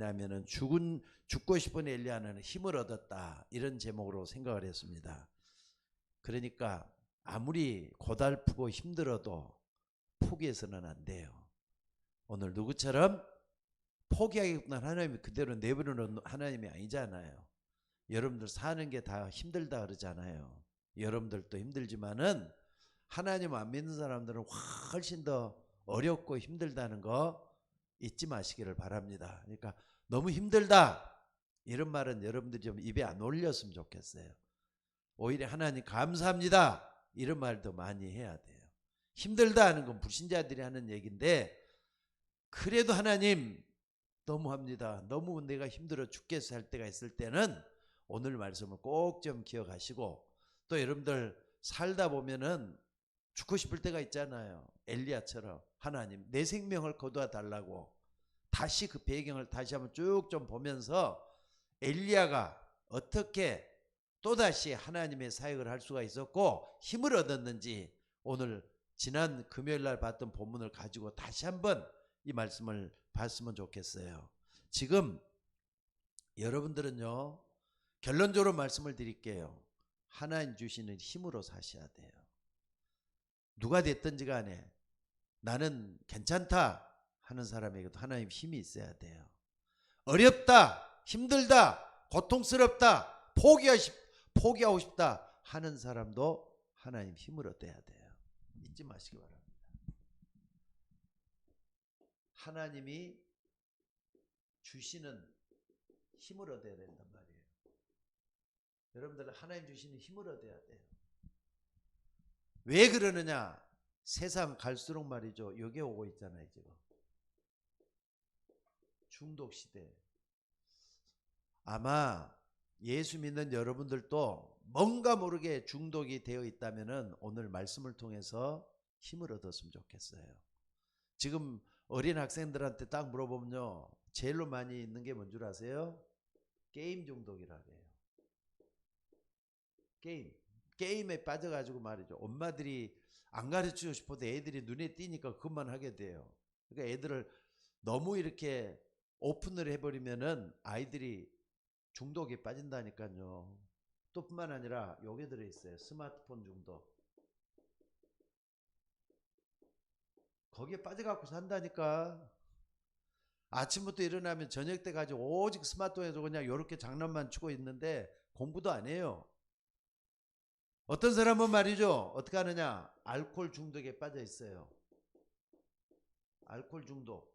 왜냐하면은 죽고 싶은 엘리야는 힘을 얻었다, 이런 제목으로 생각을 했습니다. 그러니까 아무리 고달프고 힘들어도 포기해서는 안 돼요. 오늘 누구처럼 포기하겠구나, 하나님이 그대로 내버려놓은 하나님이 아니잖아요. 여러분들 사는 게 다 힘들다 그러잖아요. 여러분들도 힘들지만은 하나님 안 믿는 사람들은 훨씬 더 어렵고 힘들다는 거 잊지 마시기를 바랍니다. 그러니까 너무 힘들다, 이런 말은 여러분들이 좀 입에 안 올렸으면 좋겠어요. 오히려 하나님 감사합니다, 이런 말도 많이 해야 돼요. 힘들다 하는 건 불신자들이 하는 얘기인데, 그래도 하나님 너무합니다, 너무 내가 힘들어 죽겠어 할 때가 있을 때는 오늘 말씀을 꼭 좀 기억하시고, 또 여러분들 살다 보면은 죽고 싶을 때가 있잖아요. 엘리야처럼 하나님 내 생명을 거두어 달라고 다시 그 배경을 다시 한번 쭉 좀 보면서 엘리야가 어떻게 또다시 하나님의 사역을 할 수가 있었고 힘을 얻었는지 오늘 지난 금요일날 봤던 본문을 가지고 다시 한번 이 말씀을 봤으면 좋겠어요. 지금 여러분들은요, 결론적으로 말씀을 드릴게요. 하나님 주시는 힘으로 사셔야 돼요. 누가 됐든지 간에 나는 괜찮다 하는 사람에게도 하나님 힘이 있어야 돼요. 어렵다, 힘들다, 고통스럽다, 포기하고 싶다 하는 사람도 하나님 힘을 얻어야 돼요. 잊지 마시기 바랍니다. 하나님이 주시는 힘을 얻어야 된단 말이에요. 여러분들은 하나님 주시는 힘을 얻어야 돼요. 왜 그러느냐? 세상 갈수록 말이죠, 여기 오고 있잖아요. 지금 중독 시대. 아마 예수 믿는 여러분들도 뭔가 모르게 중독이 되어 있다면은 오늘 말씀을 통해서 힘을 얻었으면 좋겠어요. 지금 어린 학생들한테 딱 물어보면요, 제일로 많이 있는 게 뭔 줄 아세요? 게임 중독이라고 해요. 게임에 빠져가지고 말이죠, 엄마들이 안 가르치고 싶어도 애들이 눈에 띄니까 그것만 하게 돼요. 그러니까 애들을 너무 이렇게 오픈을 해버리면은 아이들이 중독에 빠진다니까요. 또 뿐만 아니라 여기 들어있어요, 스마트폰 중독. 거기에 빠져갖고 산다니까. 아침부터 일어나면 저녁 때까지 오직 스마트폰에서 그냥 이렇게 장난만 치고 있는데 공부도 안 해요. 어떤 사람은 말이죠, 어떻게 하느냐, 알코올 중독에 빠져 있어요. 알코올 중독.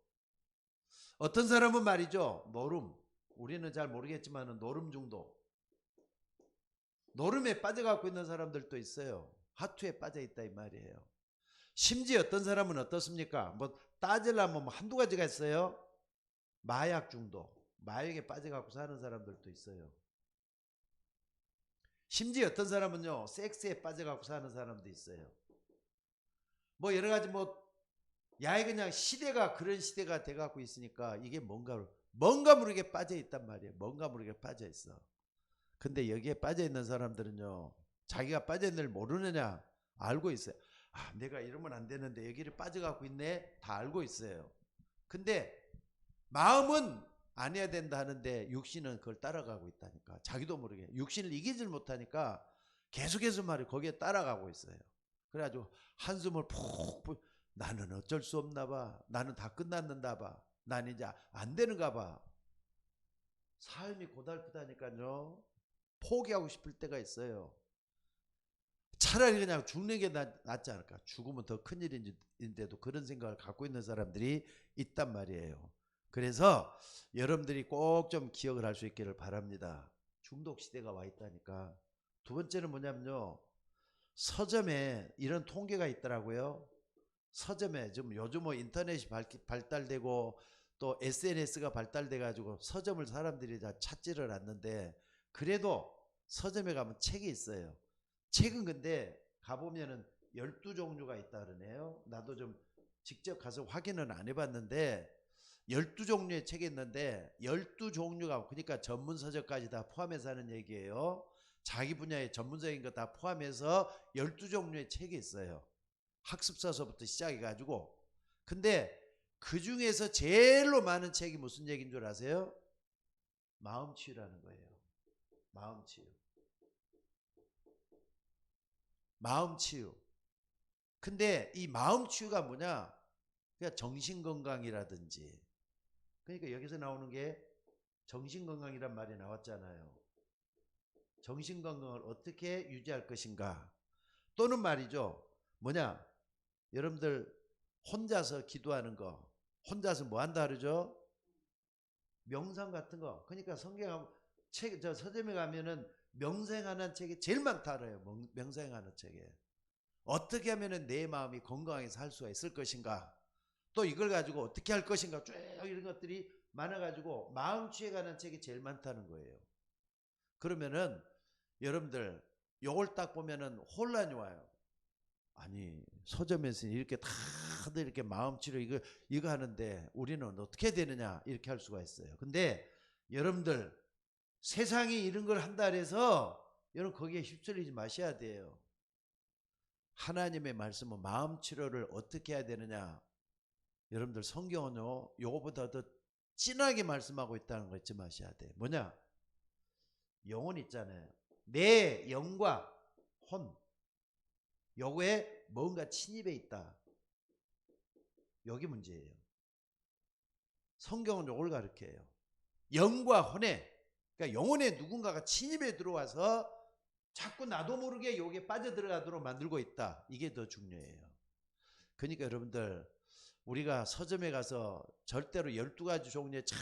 어떤 사람은 말이죠, 노름. 우리는 잘 모르겠지만 노름 중독. 노름에 빠져갖고 있는 사람들도 있어요. 하투에 빠져 있다 이 말이에요. 심지어 어떤 사람은 어떻습니까? 뭐 따지려면 뭐 한두 가지가 있어요. 마약 중독. 마약에 빠져갖고 사는 사람들도 있어요. 심지어 어떤 사람은요, 섹스에 빠져갖고 사는 사람도 있어요. 뭐 여러 가지 야이 그냥 시대가 그런 시대가 돼갖고 있으니까 이게 뭔가 모르게 빠져 있단 말이에요. 뭔가 모르게 빠져 있어. 근데 여기에 빠져 있는 사람들은요, 자기가 빠져 있는 걸 모르느냐? 알고 있어요. 아, 내가 이러면 안 되는데 여기를 빠져갖고 있네? 다 알고 있어요. 근데 마음은 안 해야 된다 하는데 육신은 그걸 따라가고 있다니까. 자기도 모르게 육신을 이기질 못하니까 계속해서 말이 거기에 따라가고 있어요. 그래가지고 한숨을 푹, 나는 어쩔 수 없나 봐, 나는 다 끝났는가 봐, 난 이제 안 되는가 봐. 삶이 고달프다니까요. 포기하고 싶을 때가 있어요. 차라리 그냥 죽는 게 낫지 않을까. 죽으면 더 큰일인데도 그런 생각을 갖고 있는 사람들이 있단 말이에요. 그래서 여러분들이 꼭 좀 기억을 할 수 있기를 바랍니다. 중독 시대가 와 있다니까. 두 번째는 뭐냐면요, 서점에 이런 통계가 있더라고요. 서점에 좀 요즘 인터넷이 발달되고 또 SNS가 발달돼 가지고 서점을 사람들이 다 찾지를 않는데, 그래도 서점에 가면 책이 있어요. 책은 근데 가보면은 12종류가 있다 그러네요. 나도 좀 직접 가서 확인은 안 해봤는데 12종류의 책이 있는데 12종류가, 그러니까 전문서적까지 다 포함해서 하는 얘기예요. 자기 분야의 전문적인 거 다 포함해서 12종류의 책이 있어요. 학습서서부터 시작해가지고. 근데 그 중에서 제일로 많은 책이 무슨 얘기인 줄 아세요? 마음치유라는 거예요. 마음치유. 마음치유. 근데 이 마음치유가 뭐냐? 그냥 정신건강이라든지. 그러니까 여기서 나오는 게 정신건강이란 말이 나왔잖아요. 정신건강을 어떻게 유지할 것인가? 또는 말이죠. 뭐냐? 여러분들 혼자서 기도하는 거. 혼자서 뭐 한다 그러죠? 명상 같은 거. 그러니까 성경 책, 저 서점에 가면은 명상하는 책이 제일 많다 알아요. 명상하는 책에. 어떻게 하면은 내 마음이 건강하게 살 수가 있을 것인가? 또 이걸 가지고 어떻게 할 것인가? 쭉 이런 것들이 많아가지고 마음 취해 가는 책이 제일 많다는 거예요. 그러면은 여러분들 요걸 딱 보면은 혼란이 와요. 아니 서점에서 이렇게 다들 이렇게 마음 치료 이거 하는데 우리는 어떻게 되느냐 이렇게 할 수가 있어요. 근데 여러분들 세상이 이런 걸 한다 해서 여러분 거기에 휩쓸리지 마셔야 돼요. 하나님의 말씀은 마음 치료를 어떻게 해야 되느냐. 여러분들 성경은요 요거보다 더 진하게 말씀하고 있다는 거 잊지 마셔야 돼. 뭐냐? 영혼 있잖아요. 내 영과 혼 요거에 뭔가 침입해 있다. 여기 문제예요. 성경은 요걸 가르쳐요. 영과 혼에 그러니까 영혼에 누군가가 침입해 들어와서 자꾸 나도 모르게 여기에 빠져들어가도록 만들고 있다. 이게 더 중요해요. 그러니까 여러분들 우리가 서점에 가서 절대로 12가지 종류의 참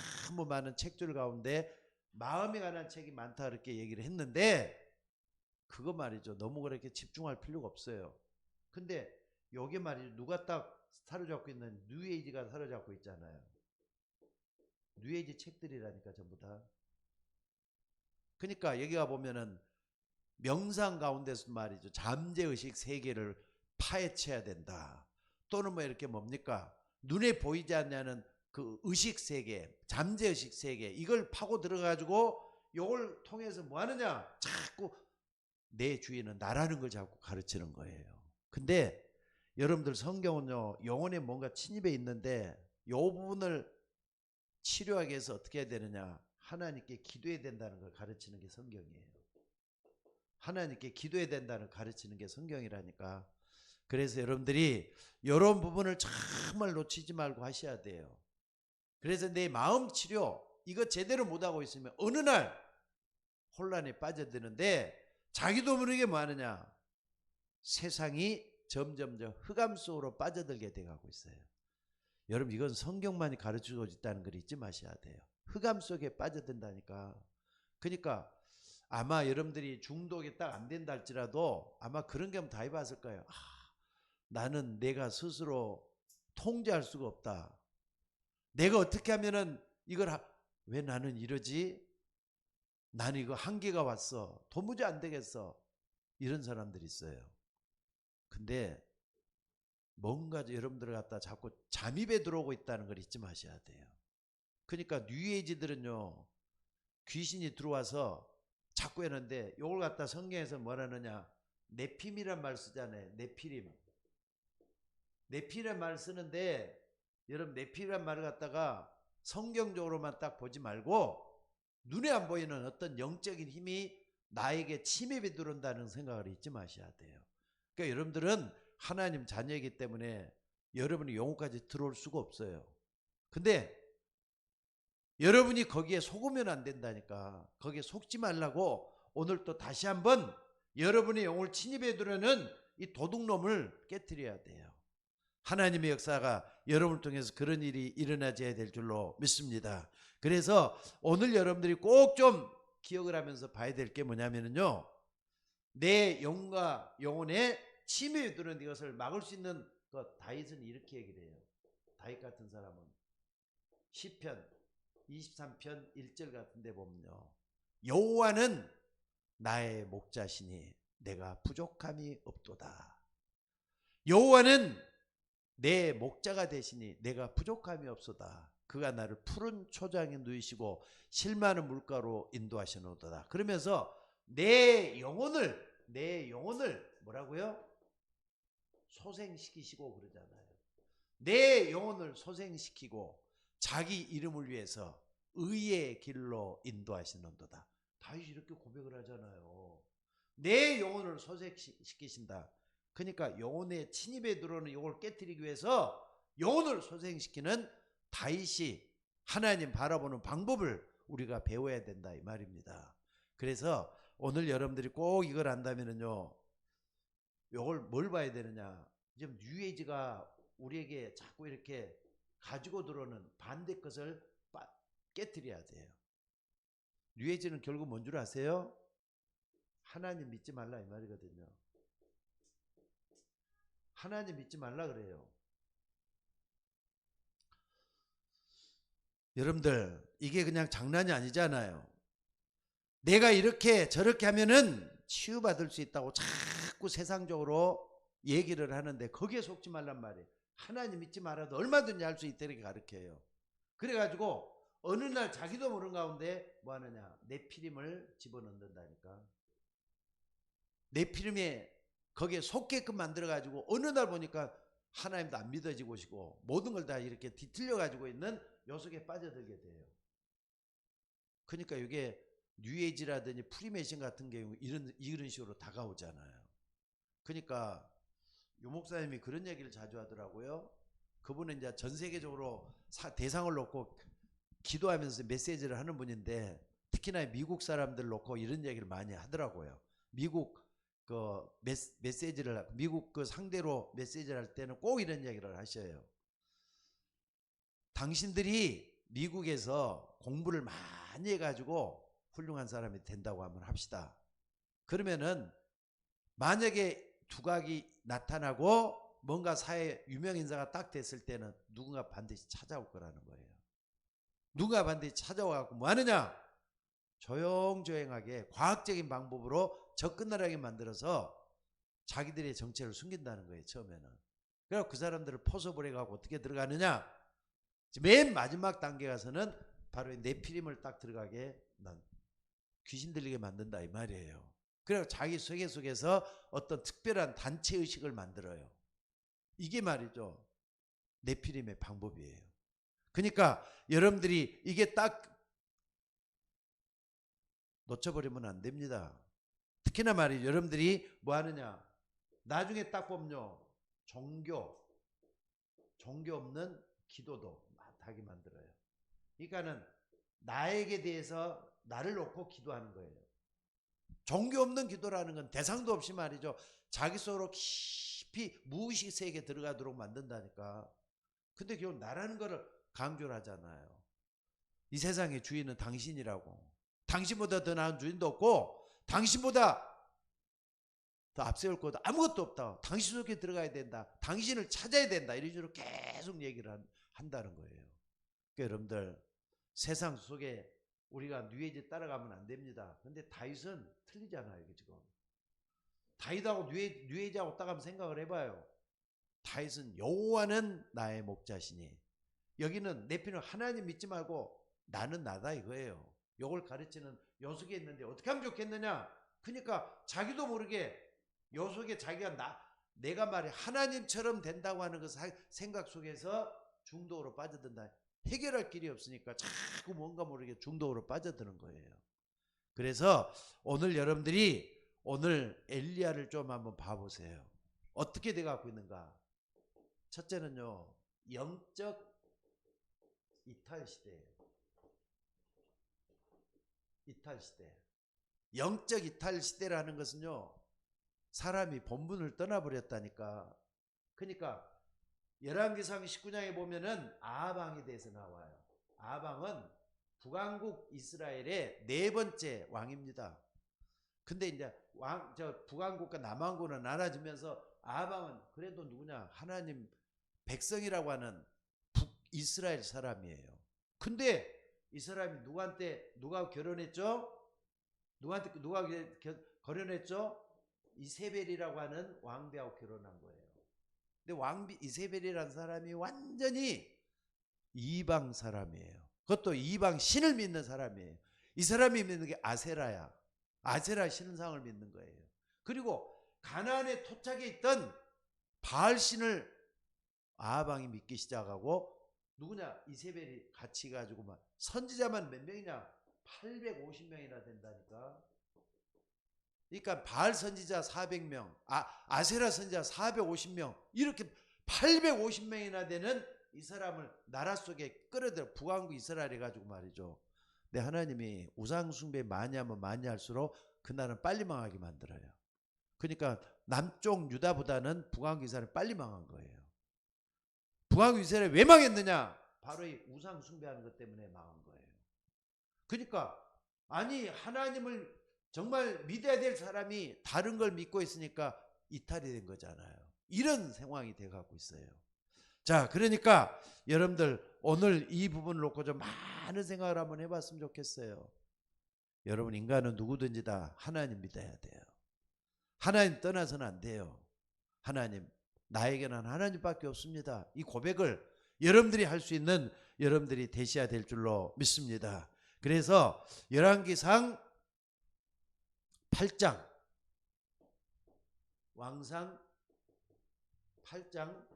많은 책들 가운데 마음에 관한 책이 많다 이렇게 얘기를 했는데 그거 말이죠. 너무 그렇게 집중할 필요가 없어요. 근데 여기 말이죠. 누가 딱 사로잡고 있는 뉴에이지가 사로잡고 있잖아요. 뉴에이지 책들이라니까 전부 다. 그러니까 여기가 보면은 명상 가운데서 말이죠. 잠재의식 세계를 파헤쳐야 된다. 또는 뭐 이렇게 뭡니까? 눈에 보이지 않냐는 그 의식 세계, 잠재의식 세계 이걸 파고 들어가지고 이걸 통해서 뭐 하느냐? 자꾸 내 주인은 나라는 걸 자꾸 가르치는 거예요. 근데 여러분들 성경은요. 영혼에 뭔가 침입해 있는데 이 부분을 치료하기 위해서 어떻게 해야 되느냐? 하나님께 기도해야 된다는 걸 가르치는 게 성경이에요. 하나님께 기도해야 된다는 걸 가르치는 게 성경이라니까. 그래서 여러분들이 이런 부분을 정말 놓치지 말고 하셔야 돼요. 그래서 내 마음 치료 이거 제대로 못하고 있으면 어느 날 혼란에 빠져드는데 자기도 모르게 뭐 하느냐? 세상이 점점 흑암 속으로 빠져들게 돼가고 있어요. 여러분 이건 성경만이 가르치고 있다는 걸 잊지 마셔야 돼요. 흑암 속에 빠져든다니까. 그러니까 아마 여러분들이 중독이 딱 안 된다 할지라도 아마 그런 경험 다 해봤을 거예요. 나는 내가 스스로 통제할 수가 없다. 내가 어떻게 하면은 왜 나는 이러지? 나는 이거 한계가 왔어. 도무지 안 되겠어. 이런 사람들이 있어요. 근데 뭔가 여러분들을 갖다 자꾸 잠입에 들어오고 있다는 걸 잊지 마셔야 돼요. 그러니까 뉴에이지들은요. 귀신이 들어와서 자꾸 했는데 이걸 갖다 성경에서 뭐라느냐. 네핌이란 말 쓰잖아요. 네피림. 네피란 말 쓰는데 여러분 네피란 말을 갖다가 성경적으로만 딱 보지 말고 눈에 안 보이는 어떤 영적인 힘이 나에게 침입이 들어온다는 생각을 잊지 마셔야 돼요. 그러니까 여러분들은 하나님 자녀이기 때문에 여러분이 영혼까지 들어올 수가 없어요. 근데 여러분이 거기에 속으면 안 된다니까. 거기에 속지 말라고 오늘 또 다시 한번 여러분의 영혼을 침입해 들어오는 이 도둑놈을 깨트려야 돼요. 하나님의 역사가 여러분을 통해서 그런 일이 일어나야 될 줄로 믿습니다. 그래서 오늘 여러분들이 꼭 좀 기억을 하면서 봐야 될 게 뭐냐면요. 내 영과 영혼에 침입이 들어온 이것을 막을 수 있는 것. 다윗은 이렇게 얘기를 해요. 다윗 같은 사람은 시편 23편 1절 같은 데 보면요. 여호와는 나의 목자시니 내가 부족함이 없도다. 여호와는 내 목자가 되시니 내가 부족함이 없소다. 그가 나를 푸른 초장에 누이시고 실마는 물가로 인도하시노도다. 그러면서 내 영혼을 뭐라고요? 소생시키시고 그러잖아요. 내 영혼을 소생시키고 자기 이름을 위해서 의의 길로 인도하시는도다. 다윗이 이렇게 고백을 하잖아요. 내 영혼을 소생시키신다. 그러니까 영혼의 침입에 들어오는 이걸 깨뜨리기 위해서 영혼을 소생시키는 다윗이 하나님 바라보는 방법을 우리가 배워야 된다 이 말입니다. 그래서 오늘 여러분들이 꼭 이걸 안다면은요, 이걸 뭘 봐야 되느냐? 지금 뉴에이지가 우리에게 자꾸 이렇게 가지고 들어오는 반대 것을 깨뜨려야 돼요. 뉴에이지는 결국 뭔 줄 아세요? 하나님 믿지 말라 이 말이거든요. 하나님 믿지 말라 그래요. 여러분들 이게 그냥 장난이 아니잖아요. 내가 이렇게 저렇게 하면은 치유받을 수 있다고 자꾸 세상적으로 얘기를 하는데 거기에 속지 말란 말이에요. 하나님 믿지 말아도 얼마든지 할 수 있다고 가르쳐요. 그래가지고 어느 날 자기도 모르는 가운데 뭐 하느냐, 네피림을 집어넣는다니까. 네피림에 거기에 속게끔 만들어가지고 어느 날 보니까 하나님도 안 믿어지고 오시고 모든 걸 다 이렇게 뒤틀려가지고 있는 요 속에 빠져들게 돼요. 그러니까 이게 뉴에이지라든지 프리메이션 같은 경우 이런 식으로 다가오잖아요. 그러니까 요 목사님이 그런 얘기를 자주 하더라고요. 그분은 이제 전 세계적으로 대상을 놓고 기도하면서 메시지를 하는 분인데 특히나 미국 사람들 놓고 이런 얘기를 많이 하더라고요. 미국 그 메시지를 미국 그 상대로 메시지를 할 때는 꼭 이런 얘기를 하셔요. 당신들이 미국에서 공부를 많이 해가지고 훌륭한 사람이 된다고 한번 합시다. 그러면은 만약에 두각이 나타나고 뭔가 사회 유명 인사가 딱 됐을 때는 누군가 반드시 찾아올 거라는 거예요. 누가 반드시 찾아와갖고 뭐 하느냐? 조용조용하게 과학적인 방법으로 접근하게 만들어서 자기들의 정체를 숨긴다는 거예요. 처음에는. 그래서 그 사람들을 포섭을 해가지고 어떻게 들어가느냐? 맨 마지막 단계 가서는 바로 네피림을 딱 들어가게 귀신 들리게 만든다 이 말이에요. 그래서 자기 세계 속에서 어떤 특별한 단체 의식을 만들어요. 이게 말이죠, 네피림의 방법이에요. 그러니까 여러분들이 이게 딱 놓쳐버리면 안 됩니다. 특히나 말이죠, 여러분들이 뭐 하느냐, 나중에 딱 보면요, 종교 없는 기도도 하게 만들어요. 그러니까는 나에게 대해서 나를 놓고 기도하는 거예요. 종교 없는 기도라는 건 대상도 없이 말이죠, 자기 속으로 깊이 무의식 세계에 들어가도록 만든다니까. 근데 결국 나라는 거를 강조를 하잖아요. 이 세상의 주인은 당신이라고. 당신보다 더 나은 주인도 없고 당신보다 더 앞세울 것도 아무것도 없다. 당신 속에 들어가야 된다. 당신을 찾아야 된다. 이런 식으로 계속 얘기를 한다는 거예요. 그러니까 여러분들 세상 속에 우리가 뉴에이지 따라가면 안 됩니다. 근데 다윗은 틀리잖아요. 이게 지금. 다윗하고 뉴에이지하고 따가면 생각을 해봐요. 다윗은 여호와는 나의 목자시니, 여기는 네피는 하나님 믿지 말고 나는 나다 이거예요. 요걸 가르치는 요 속에 있는데 어떻게 하면 좋겠느냐? 그러니까 자기도 모르게 요 속에 자기가 내가 말해 하나님처럼 된다고 하는 그 생각 속에서 중독으로 빠져든다. 해결할 길이 없으니까 자꾸 뭔가 모르게 중독으로 빠져드는 거예요. 그래서 오늘 여러분들이 오늘 엘리야를 좀 한번 봐보세요. 어떻게 돼갖고 있는가? 첫째는요, 영적 이탈 시대예요. 이탈 시대. 영적 이탈 시대라는 것은요, 사람이 본분을 떠나버렸다니까. 그러니까 열왕기상 19장에 보면은 아방에 대해서 나와요. 아방은 북왕국 이스라엘의 네 번째 왕입니다. 근데 이제 북왕국과 남왕국은 나눠지면서 아방은 그래도 누구냐? 하나님 백성이라고 하는 북이스라엘 사람이에요. 근데 이 사람이 누가 결혼했죠? 누가 결혼했죠? 이세벨이라고 하는 왕비하고 결혼한 거예요. 근데 이세벨이라는 사람이 완전히 이방 사람이에요. 그것도 이방 신을 믿는 사람이에요. 이 사람이 믿는 게 아세라야. 아세라 신상을 믿는 거예요. 그리고 가나안의 토착에 있던 바알 신을 아방이 믿기 시작하고 누구냐? 이세벨이 같이 가지고 막 선지자만 몇 명이냐? 850명이나 된다니까. 그러니까 바알 선지자 400명, 아세라 선지자 450명, 이렇게 850명이나 되는 이 사람을 나라 속에 끌어들여 북왕국 이스라엘 해가지고 말이죠. 근데 하나님이 우상숭배 많이 하면 많이 할수록 그 나라는 빨리 망하게 만들어요. 그러니까 남쪽 유다보다는 북왕국 이스라엘이 빨리 망한 거예요. 북왕국 이스라엘이 왜 망했느냐? 바로 이 우상숭배하는 것 때문에 망한 거예요. 그러니까 아니 하나님을 정말 믿어야 될 사람이 다른 걸 믿고 있으니까 이탈이 된 거잖아요. 이런 상황이 돼가고 있어요. 자, 그러니까 여러분들 오늘 이 부분을 놓고 좀 많은 생각을 한번 해봤으면 좋겠어요. 여러분, 인간은 누구든지 다 하나님 믿어야 돼요. 하나님 떠나서는 안 돼요. 하나님, 나에게는 하나님밖에 없습니다. 이 고백을 여러분들이 할 수 있는 여러분들이 되셔야 될 줄로 믿습니다. 그래서 열왕기상 8장 왕상 8장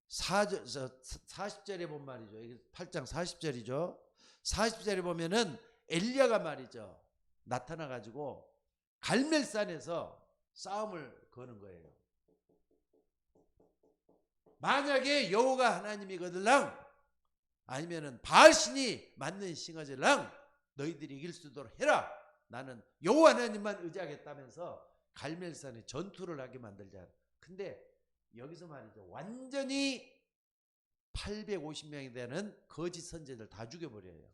40절에 본 말이죠. 8장 40절이죠. 40절에 보면은 엘리야가 말이죠. 나타나 가지고 갈멜산에서 싸움을 거는 거예요. 만약에 여호와가 하나님이거들랑 아니면은 바알신이 맞는 싱어질랑 너희들이 이길 수 있도록 해라. 나는 여호와 하나님만 의지하겠다면서 갈멜산에 전투를 하게 만들자. 근데 여기서 말이죠. 완전히 850명이 되는 거짓 선지자들 다 죽여버려요.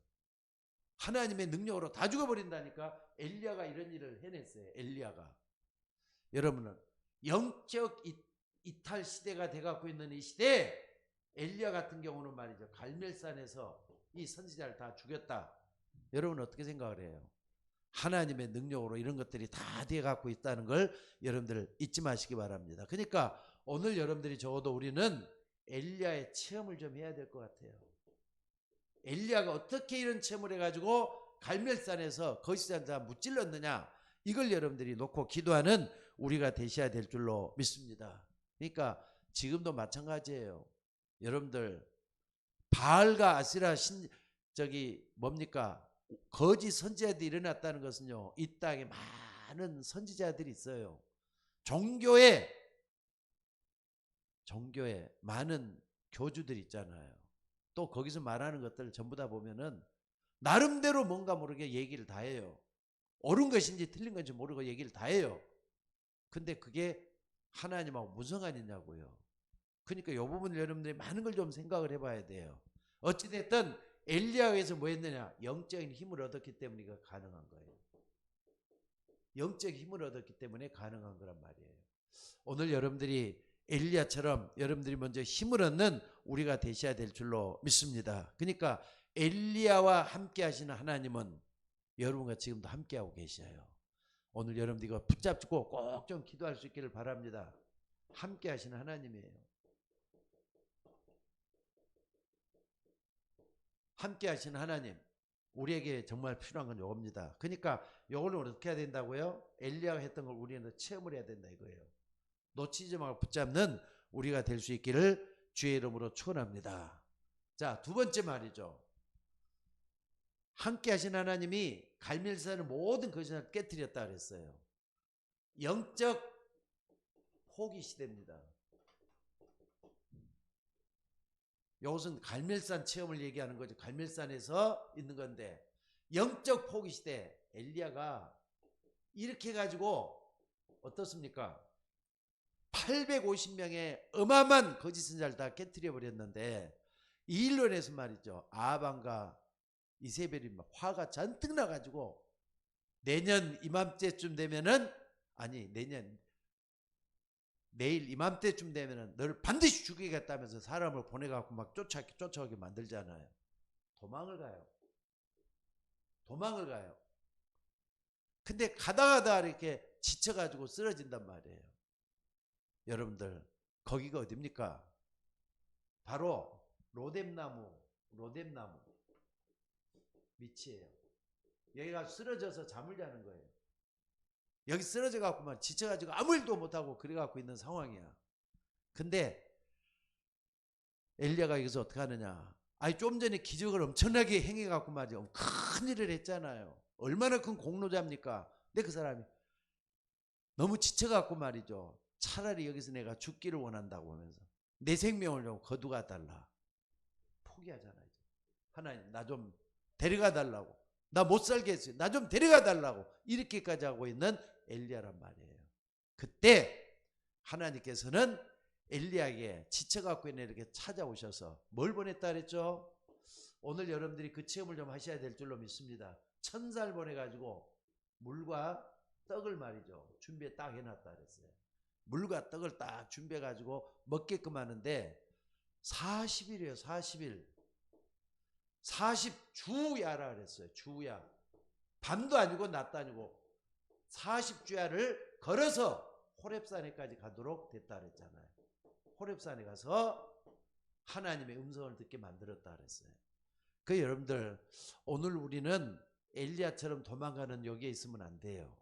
하나님의 능력으로 다 죽여버린다니까. 엘리야가 이런 일을 해냈어요. 엘리야가. 여러분은 영적 이탈 시대가 돼갖고 있는 이 시대에 엘리야 같은 경우는 말이죠. 갈멜산에서 이 선지자를 다 죽였다. 여러분 어떻게 생각을 해요? 하나님의 능력으로 이런 것들이 다 돼갖고 있다는 걸 여러분들 잊지 마시기 바랍니다. 그러니까 오늘 여러분들이 적어도 우리는 엘리야의 체험을 좀 해야 될 것 같아요. 엘리야가 어떻게 이런 체험을 해가지고 갈멜산에서 거짓한 자 무찔렀느냐, 이걸 여러분들이 놓고 기도하는 우리가 되셔야 될 줄로 믿습니다. 그러니까 지금도 마찬가지예요. 여러분들 바알과 아세라 뭡니까? 거짓 선지자들이 일어났다는 것은요, 이 땅에 많은 선지자들이 있어요. 종교에 많은 교주들이 있잖아요. 또 거기서 말하는 것들 전부 다 보면은 나름대로 뭔가 모르게 얘기를 다 해요. 옳은 것인지 틀린 건지 모르고 얘기를 다 해요. 근데 그게 하나님하고 무슨 상관이냐고요. 그러니까 이 부분을 여러분들이 많은 걸 좀 생각을 해봐야 돼요. 어찌됐든 엘리야에서 뭐 했느냐? 영적인 힘을 얻었기 때문에 이거 가능한 거예요. 영적 힘을 얻었기 때문에 가능한 거란 말이에요. 오늘 여러분들이 엘리야처럼 여러분들이 먼저 힘을 얻는 우리가 되셔야 될 줄로 믿습니다. 그러니까 엘리야와 함께 하시는 하나님은 여러분과 지금도 함께하고 계셔요. 오늘 여러분들 이거 붙잡고 꼭 좀 기도할 수 있기를 바랍니다. 함께 하시는 하나님이에요. 함께 하시는 하나님, 우리에게 정말 필요한 건 이겁니다. 그러니까 이걸 어떻게 해야 된다고요? 엘리야가 했던 걸 우리는 체험을 해야 된다 이거예요. 놓치지 말고 붙잡는 우리가 될 수 있기를 주의 이름으로 축원합니다. 자, 두 번째 말이죠. 함께 하신 하나님이 갈멜산의 모든 거짓을 깨뜨렸다 그랬어요. 영적 포기 시대입니다. 이것은 갈멜산 체험을 얘기하는 거죠. 갈멜산에서 있는 건데, 영적 포기 시대, 엘리야가 이렇게 해가지고 어떻습니까? 850명의 어마어마한 거짓 선지자를 다 깨뜨려 버렸는데, 이 일로 인해서 말이죠, 아합과 이세벨이 막 화가 잔뜩 나가지고 내년 이맘때쯤 되면은, 아니 내일 이맘때쯤 되면은 너를 반드시 죽이겠다면서 사람을 보내갖고 막 쫓아오게 만들잖아요. 도망을 가요. 근데 가다가다 이렇게 지쳐가지고 쓰러진단 말이에요. 여러분들 거기가 어딥니까? 바로 로뎀나무 밑이에요. 여기가 쓰러져서 잠을 자는 거예요. 여기 쓰러져 갖고만 지쳐가지고 아무 일도 못하고 그래 갖고 있는 상황이야. 근데 엘리야가 여기서 어떻게 하느냐. 아니 좀 전에 기적을 엄청나게 행해갖고 말이죠. 큰 일을 했잖아요. 얼마나 큰 공로자입니까? 근데 그 사람이 너무 지쳐갖고 말이죠. 차라리 여기서 내가 죽기를 원한다고 하면서 내 생명을 좀 거두가 달라. 포기하잖아요. 하나님 나 좀 데려가 달라고. 나 못 살겠어요. 나 좀 데려가 달라고. 이렇게까지 하고 있는 엘리야란 말이에요. 그때 하나님께서는 엘리야에게 지쳐갖고 있는 이렇게 찾아오셔서 뭘 보냈다 그랬죠? 오늘 여러분들이 그 체험을 좀 하셔야 될 줄로 믿습니다. 천사를 보내가지고 물과 떡을 말이죠. 준비해 딱 해놨다 그랬어요. 물과 떡을 딱 준비해가지고 먹게끔 하는데 40일이에요. 40일. 40주야라 그랬어요. 주야. 밤도 아니고 낮도 아니고 40주야를 걸어서 호렙산에까지 가도록 됐다 그랬잖아요. 호렙산에 가서 하나님의 음성을 듣게 만들었다 그랬어요. 그 여러분들 오늘 우리는 엘리야처럼 도망가는 여기에 있으면 안 돼요.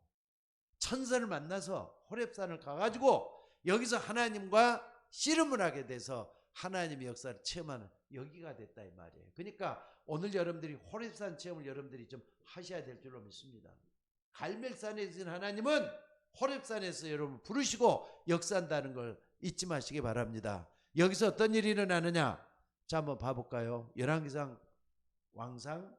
천사를 만나서 호렙산을 가가지고 여기서 하나님과 씨름을 하게 돼서 하나님의 역사를 체험하는 여기가 됐다 이 말이에요. 그러니까 오늘 여러분들이 호렙산 체험을 여러분들이 좀 하셔야 될 줄로 믿습니다. 갈멜산에 계신 하나님은 호렙산에서 여러분 부르시고 역사한다는 걸 잊지 마시기 바랍니다. 여기서 어떤 일이 일어나느냐? 자 한번 봐볼까요? 열왕기상 왕상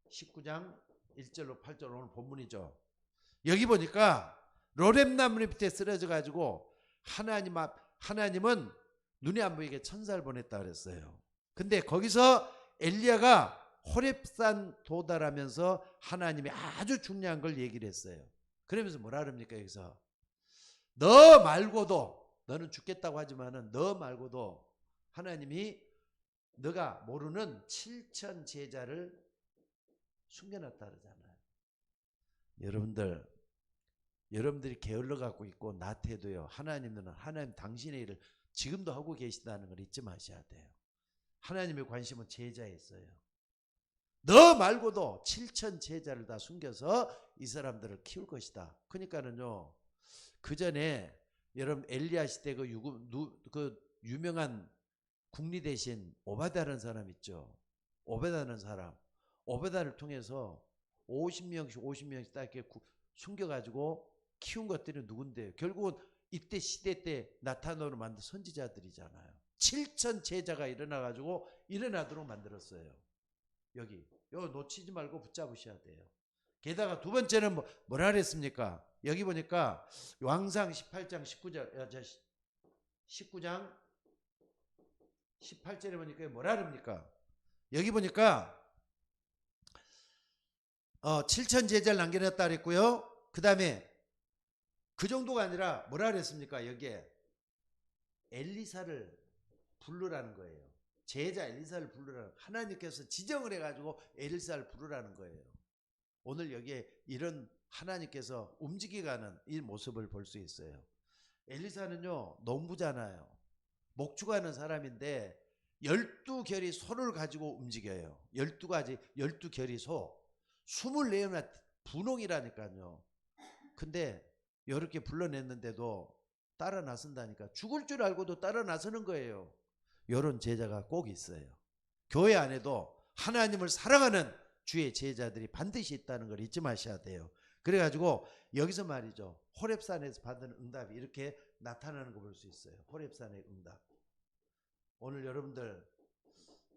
19장 1절로 8절 오늘 본문이죠. 여기 보니까 로뎀나무 밑에 쓰러져 가지고 하나님은 눈에 안 보이게 천사를 보냈다 그랬어요. 근데 거기서 엘리야가 호렙산 도달하면서 하나님이 아주 중요한 걸 얘기를 했어요. 그러면서 뭐라 그럽니까? 여기서 너 말고도 너는 죽겠다고 하지만은 너 말고도 하나님이 너가 모르는 7천 제자를 숨겨놨다 그러잖아요. 여러분들이 게을러 갖고 있고 나태도요. 하나님 당신의 일을 지금도 하고 계시다는 걸 잊지 마셔야 돼요. 하나님의 관심은 제자에 있어요. 너 말고도 7천 제자를 다 숨겨서 이 사람들을 키울 것이다. 그러니까는요. 그 전에 여러분 엘리야 시대 그 유명한 국리 대신 오바다라는 사람 있죠. 오바다라는 사람. 오바다를 통해서 50명씩 딱 이렇게 숨겨가지고 키운 것들이 누군데요? 결국은 이때 시대 때 나타나로 만든 선지자들이잖아요. 7천 제자가 일어나도록 만들었어요. 여기 놓치지 말고 붙잡으셔야 돼요. 게다가 두 번째는 뭐라 그랬습니까? 여기 보니까 왕상 18장 19장 18절에 보니까 뭐라 그럽니까? 여기 보니까 7천 제자를 남겨놨다 그랬고요. 그 다음에 그 정도가 아니라 뭐라 그랬습니까? 여기에 엘리사를 부르라는 거예요. 제자 엘리사를 부르라는, 하나님께서 지정을 해가지고 엘리사를 부르라는 거예요. 오늘 여기에 이런 하나님께서 움직여가는 이 모습을 볼 수 있어요. 엘리사는요 농부잖아요. 목축하는 사람인데 12결이 소를 가지고 움직여요. 12결이 소 24나 분홍이라니까요. 근데 이렇게 불러냈는데도 따라 나선다니까. 죽을 줄 알고도 따라 나서는 거예요. 이런 제자가 꼭 있어요. 교회 안에도 하나님을 사랑하는 주의 제자들이 반드시 있다는 걸 잊지 마셔야 돼요. 그래가지고 여기서 말이죠. 호렙산에서 받은 응답이 이렇게 나타나는 거 볼 수 있어요. 호렙산의 응답. 오늘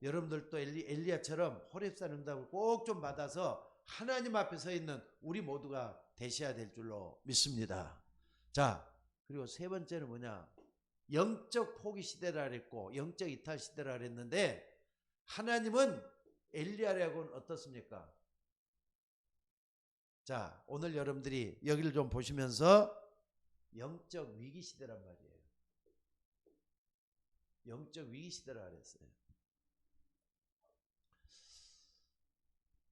여러분들도 엘리야처럼 호렙산 응답을 꼭 좀 받아서 하나님 앞에 서 있는 우리 모두가 되셔야 될 줄로 믿습니다. 자, 그리고 세 번째는 뭐냐? 영적 포기 시대라 그랬고 영적 이탈 시대라 그랬는데 하나님은 엘리야라고는 어떻습니까? 자, 오늘 여러분들이 여기를 좀 보시면서 영적 위기 시대란 말이에요. 영적 위기 시대라 그랬어요.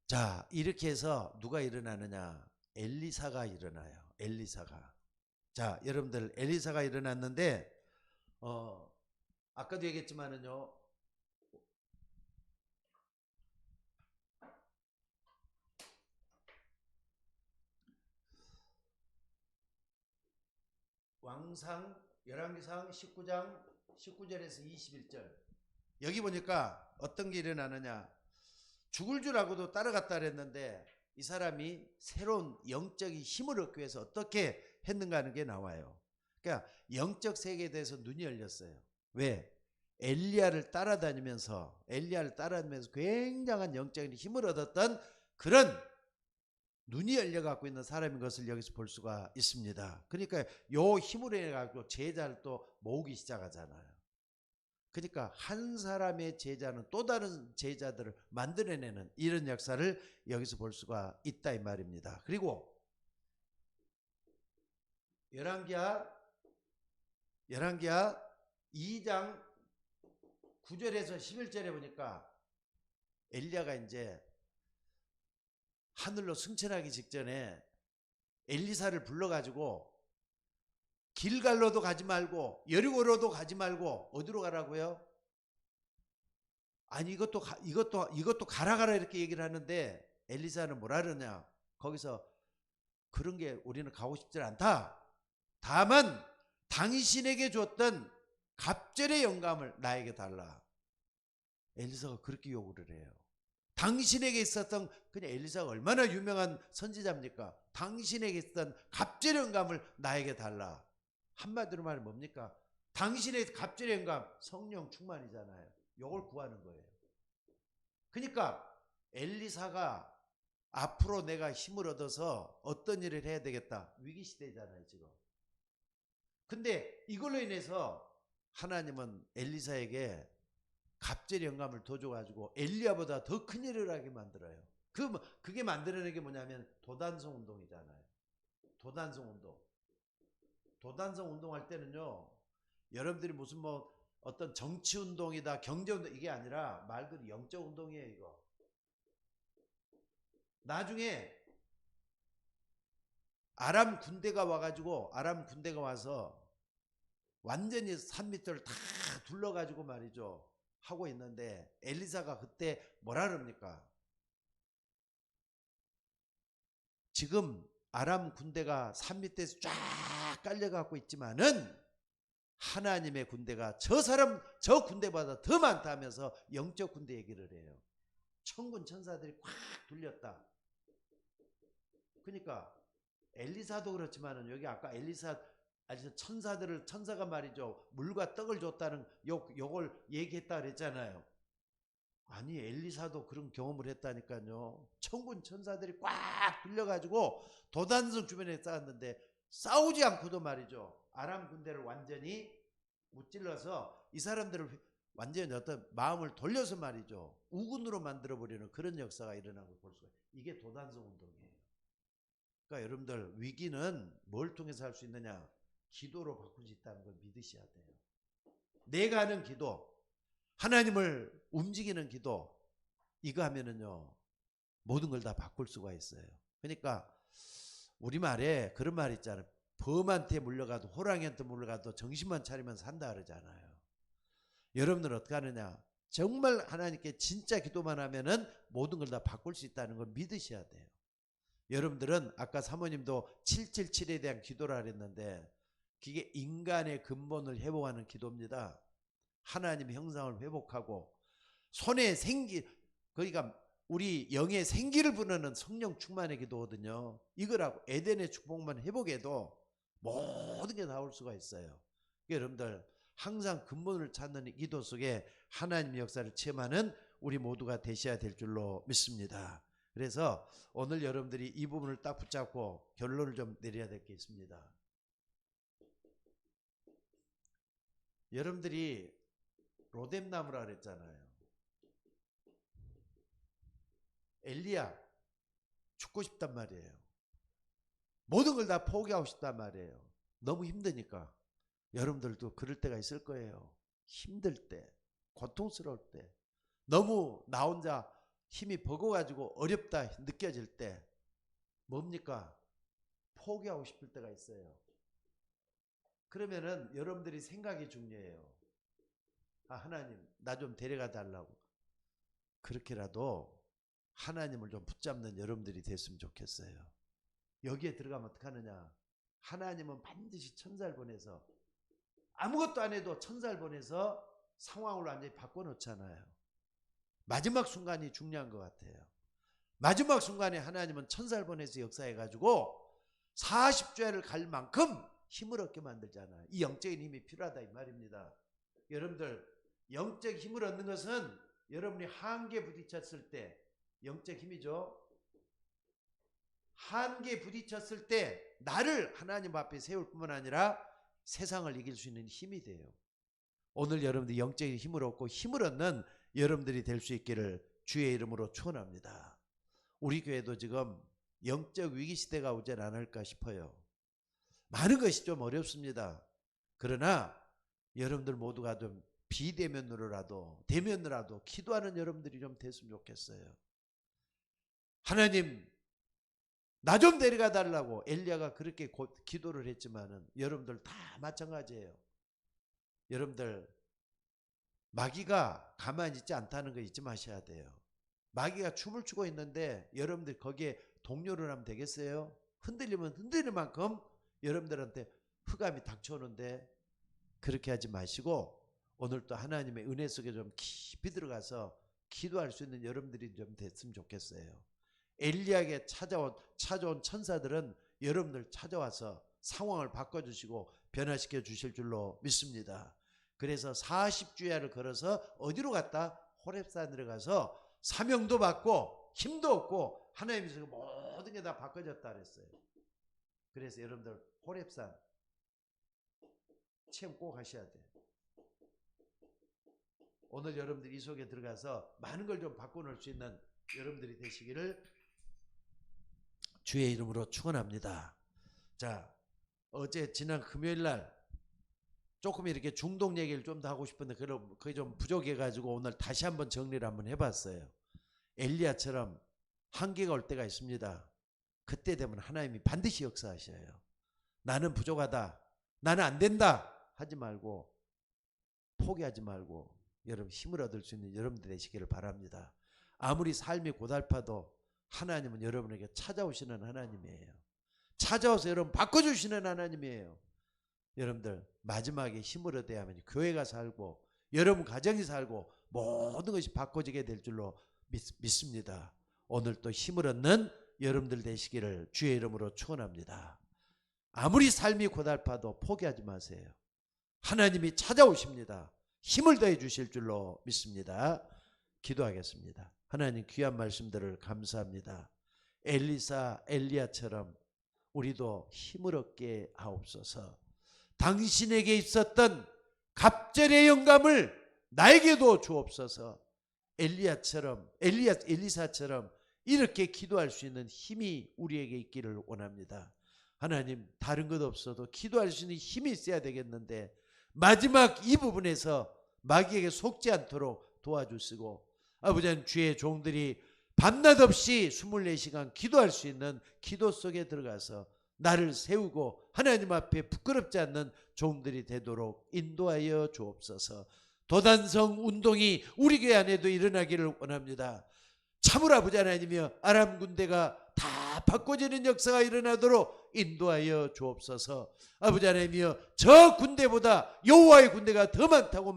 자, 이렇게 해서 누가 일어나느냐? 엘리사가 일어나요. 엘리사가. 자, 여러분들 엘리사가 일어났는데 아까도 얘기했지만은요. 열왕기상 19장 19절에서 21절. 여기 보니까 어떤 게 일어나느냐. 죽을 줄 알고도 따라갔다 그랬는데 이 사람이 새로운 영적인 힘을 얻기 위해서 어떻게 했는가 하는 게 나와요. 그러니까 영적 세계에 대해서 눈이 열렸어요. 왜? 엘리야를 따라다니면서 굉장한 영적인 힘을 얻었던 그런 눈이 열려갖고 있는 사람인 것을 여기서 볼 수가 있습니다. 그러니까 요 힘으로 해가지고 제자를 또 모으기 시작하잖아요. 그러니까 한 사람의 제자는 또 다른 제자들을 만들어내는 이런 역사를 여기서 볼 수가 있다 이 말입니다. 그리고 열왕기하 2장 9절에서 11절에 보니까 엘리야가 이제 하늘로 승천하기 직전에 엘리사를 불러가지고 길갈로도 가지 말고 여리고로도 가지 말고 어디로 가라고요? 아니 이것도 가라 이렇게 얘기를 하는데 엘리사는 뭐라 그러냐? 거기서 그런 게 우리는 가고 싶지 않다. 다만 당신에게 줬던 갑절의 영감을 나에게 달라. 엘리사가 그렇게 요구를 해요. 당신에게 있었던, 그냥 엘리사가 얼마나 유명한 선지자입니까? 당신에게 있었던 갑절의 영감을 나에게 달라. 한마디로 말하면 뭡니까? 당신의 갑절의 영감, 성령 충만이잖아요. 이걸 구하는 거예요. 그러니까 엘리사가 앞으로 내가 힘을 얻어서 어떤 일을 해야 되겠다. 위기시대잖아요 지금. 근데 이걸로 인해서 하나님은 엘리사에게 갑절의 영감을 더 줘가지고 엘리야보다 더 큰 일을 하게 만들어요. 그게 만들어낸 게 뭐냐면 도단성 운동이잖아요. 도단성 운동할 때는요, 여러분들이 무슨 뭐 어떤 정치 운동이다, 경제 운동, 이게 아니라 말 그대로 영적 운동이에요 이거. 나중에 아람 군대가 와서 완전히 산 밑을 다 둘러가지고 말이죠 하고 있는데 엘리사가 그때 뭐라 그럽니까? 지금 아람 군대가 산 밑에서 쫙 깔려갖고 있지만은 하나님의 군대가 저 군대보다 더 많다 하면서 영적 군대 얘기를 해요. 천군 천사들이 꽉 둘렸다. 그러니까 엘리사도 그렇지만은 여기 아까 천사가 말이죠 물과 떡을 줬다는 요걸 얘기했다 그랬잖아요. 아니 엘리사도 그런 경험을 했다니까요. 천군 천사들이 꽉 둘려가지고 도단성 주변에 쌓았는데 싸우지 않고도 말이죠 아람 군대를 완전히 무찔러서 이 사람들을 완전히 어떤 마음을 돌려서 말이죠 우군으로 만들어버리는 그런 역사가 일어난 걸 볼 수가 있어요. 이게 도단성 운동이에요. 그러니까 여러분들 위기는 뭘 통해서 할 수 있느냐? 기도로 바꿀 수 있다는 걸 믿으셔야 돼요. 내가 하는 기도, 하나님을 움직이는 기도, 이거 하면은요 모든 걸 다 바꿀 수가 있어요. 그러니까 우리말에 그런 말 있잖아요. 범한테 물려가도 호랑이한테 물려가도 정신만 차리면 산다 그러잖아요. 여러분들 어떻게 하느냐? 정말 하나님께 진짜 기도만 하면은 모든 걸 다 바꿀 수 있다는 걸 믿으셔야 돼요. 여러분들은 아까 사모님도 777에 대한 기도라 그랬는데 그게 인간의 근본을 회복하는 기도입니다. 하나님의 형상을 회복하고 손에 그러니까 우리 영의 생기를 부르는 성령 충만의 기도거든요. 이거라고 에덴의 축복만 회복해도 모든 게 나올 수가 있어요. 그러니까 여러분들 항상 근본을 찾는 이 기도 속에 하나님의 역사를 체험하는 우리 모두가 되셔야 될 줄로 믿습니다. 그래서 오늘 여러분들이 이 부분을 딱 붙잡고 결론을 좀 내려야 될 게 있습니다. 여러분들이 로뎀나무라 그랬잖아요. 엘리야 죽고 싶단 말이에요. 모든 걸 다 포기하고 싶단 말이에요. 너무 힘드니까. 여러분들도 그럴 때가 있을 거예요. 힘들 때, 고통스러울 때, 너무 나 혼자 힘이 버거가지고 어렵다 느껴질 때 뭡니까? 포기하고 싶을 때가 있어요. 그러면은 여러분들이 생각이 중요해요. 아, 하나님 나 좀 데려가 달라고. 그렇게라도 하나님을 좀 붙잡는 여러분들이 됐으면 좋겠어요. 여기에 들어가면 어떡하느냐? 하나님은 반드시 천사를 보내서 아무것도 안 해도 천사를 보내서 상황을 완전히 바꿔놓잖아요. 마지막 순간이 중요한 것 같아요. 마지막 순간에 하나님은 천사를 보내서 역사해가지고 40죄를 갈 만큼 힘을 얻게 만들잖아요. 이 영적인 힘이 필요하다 이 말입니다. 여러분들 영적 힘을 얻는 것은 여러분이 한계에 부딪혔을 때 영적 힘이죠. 한계에 부딪혔을 때 나를 하나님 앞에 세울 뿐만 아니라 세상을 이길 수 있는 힘이 돼요. 오늘 여러분들이 영적인 힘을 얻고 힘을 얻는 여러분들이 될 수 있기를 주의 이름으로 축원합니다. 우리 교회도 지금 영적 위기 시대가 오지 않을까 싶어요. 많은 것이 좀 어렵습니다. 그러나 여러분들 모두가 좀 비대면으로라도 대면으로라도 기도하는 여러분들이 좀 됐으면 좋겠어요. 하나님 나 좀 데려가 달라고 엘리야가 그렇게 기도를 했지만은 여러분들 다 마찬가지예요. 여러분들 마귀가 가만히 있지 않다는 거 잊지 마셔야 돼요. 마귀가 춤을 추고 있는데 여러분들 거기에 동료를 하면 되겠어요? 흔들리면 흔들릴 만큼 여러분들한테 흑암이 닥쳐오는데 그렇게 하지 마시고 오늘 또 하나님의 은혜 속에 좀 깊이 들어가서 기도할 수 있는 여러분들이 좀 됐으면 좋겠어요. 엘리야에게 찾아온 천사들은 여러분들 찾아와서 상황을 바꿔주시고 변화시켜 주실 줄로 믿습니다. 그래서 40주야를 걸어서 어디로 갔다? 호렙산으로 가서 사명도 받고 힘도 얻고 하나님께서 모든 게 다 바꿔졌다 그랬어요. 그래서 여러분들 호렙산 체험 꼭 하셔야 돼요. 오늘 여러분들이 이 속에 들어가서 많은 걸 좀 바꿔놓을 수 있는 여러분들이 되시기를 주의 이름으로 축원합니다. 자, 어제 지난 금요일날 조금 이렇게 중동 얘기를 좀 더 하고 싶은데 그게 좀 부족해가지고 오늘 다시 한번 정리를 한번 해봤어요. 엘리야처럼 한계가 올 때가 있습니다. 그때 되면 하나님이 반드시 역사하셔요. 나는 부족하다, 나는 안 된다 하지 말고 포기하지 말고 여러분 힘을 얻을 수 있는 여러분들 되시기를 바랍니다. 아무리 삶이 고달파도 하나님은 여러분에게 찾아오시는 하나님이에요. 찾아와서 여러분 바꿔주시는 하나님이에요. 여러분들 마지막에 힘을 얻어야 하면 교회가 살고 여러분 가정이 살고 모든 것이 바꿔지게 될 줄로 믿습니다. 오늘 또 힘을 얻는 여러분들 되시기를 주의 이름으로 축원합니다. 아무리 삶이 고달파도 포기하지 마세요. 하나님이 찾아오십니다. 힘을 더해 주실 줄로 믿습니다. 기도하겠습니다. 하나님 귀한 말씀들을 감사합니다. 엘리야처럼 우리도 힘을 얻게 하옵소서. 당신에게 있었던 갑절의 영감을 나에게도 주옵소서. 엘리사처럼 이렇게 기도할 수 있는 힘이 우리에게 있기를 원합니다. 하나님 다른 것 없어도 기도할 수 있는 힘이 있어야 되겠는데 마지막 이 부분에서 마귀에게 속지 않도록 도와주시고 아버지 하나님 주의 종들이 밤낮 없이 24시간 기도할 수 있는 기도 속에 들어가서 나를 세우고 하나님 앞에 부끄럽지 않는 종들이 되도록 인도하여 주옵소서. 도단성 운동이 우리 교회 안에도 일어나기를 원합니다. 참으로 아버지 하나님이여 아람 군대가 다 바꿔지는 역사가 일어나도록 인도하여 주옵소서. 아버지 하나님이여 저 군대보다 여호와의 군대가 더 많다고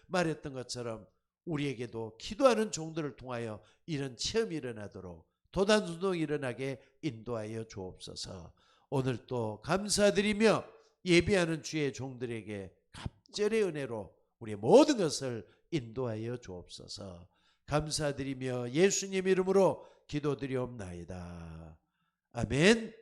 말했던 것처럼 우리에게도 기도하는 종들을 통하여 이런 체험이 일어나도록 도단운동이 일어나게 인도하여 주옵소서. 오늘 또 감사드리며 예비하는 주의 종들에게 갑절의 은혜로 우리의 모든 것을 인도하여 주옵소서. 감사드리며 예수님 이름으로 기도드리옵나이다. 아멘.